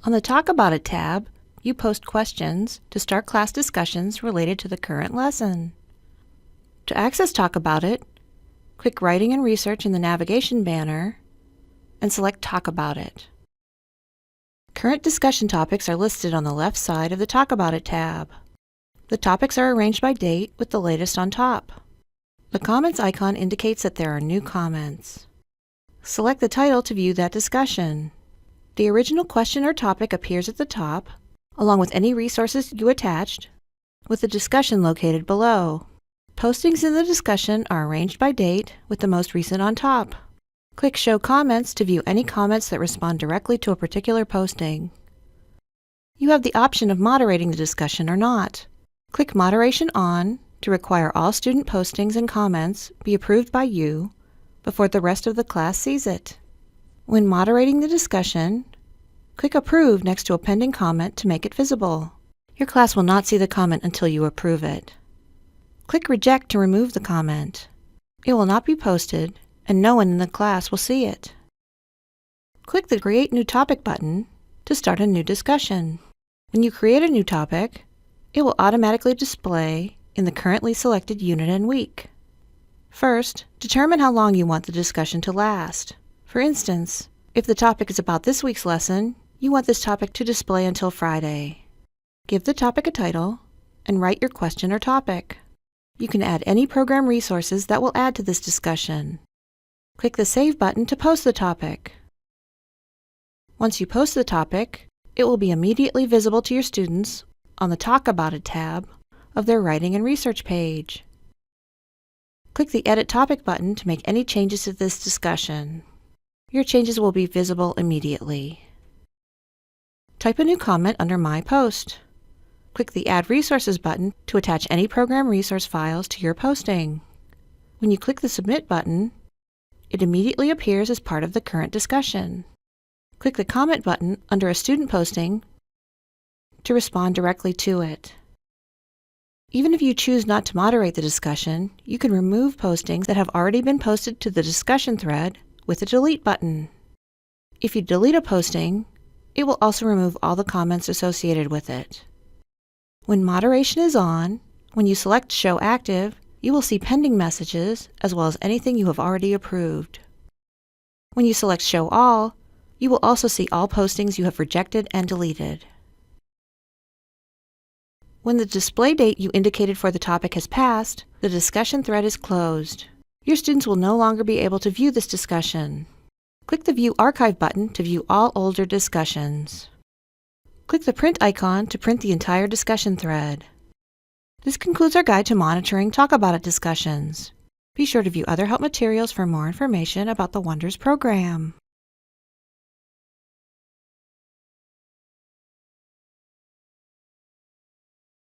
On the Talk About It tab, you post questions to start class discussions related to the current lesson. To access Talk About It, click Writing and Research in the navigation banner and select Talk About It. Current discussion topics are listed on the left side of the Talk About It tab. The topics are arranged by date with the latest on top. The comments icon indicates that there are new comments. Select the title to view that discussion. The original question or topic appears at the top, along with any resources you attached, with the discussion located below. Postings in the discussion are arranged by date with the most recent on top. Click Show Comments to view any comments that respond directly to a particular posting. You have the option of moderating the discussion or not. Click Moderation On to require all student postings and comments be approved by you before the rest of the class sees it. When moderating the discussion, click Approve next to a pending comment to make it visible. Your class will not see the comment until you approve it. Click Reject to remove the comment. It will not be posted, and no one in the class will see it. Click the Create New Topic button to start a new discussion. When you create a new topic, it will automatically display in the currently selected unit and week. First, determine how long you want the discussion to last. For instance, if the topic is about this week's lesson, you want this topic to display until Friday. Give the topic a title and write your question or topic. You can add any program resources that will add to this discussion. Click the Save button to post the topic. Once you post the topic, it will be immediately visible to your students on the Talk About It tab of their Writing and Research page. Click the Edit Topic button to make any changes to this discussion. Your changes will be visible immediately. Type a new comment under My Post. Click the Add Resources button to attach any program resource files to your posting. When you click the Submit button, it immediately appears as part of the current discussion. Click the Comment button under a student posting to respond directly to it. Even if you choose not to moderate the discussion, you can remove postings that have already been posted to the discussion thread with the Delete button. If you delete a posting, it will also remove all the comments associated with it. When moderation is on, when you select Show Active, you will see pending messages as well as anything you have already approved. When you select Show All, you will also see all postings you have rejected and deleted. When the display date you indicated for the topic has passed, the discussion thread is closed. Your students will no longer be able to view this discussion. Click the View Archive button to view all older discussions. Click the Print icon to print the entire discussion thread. This concludes our guide to monitoring Talk About It discussions. Be sure to view other help materials for more information about the Wonders program.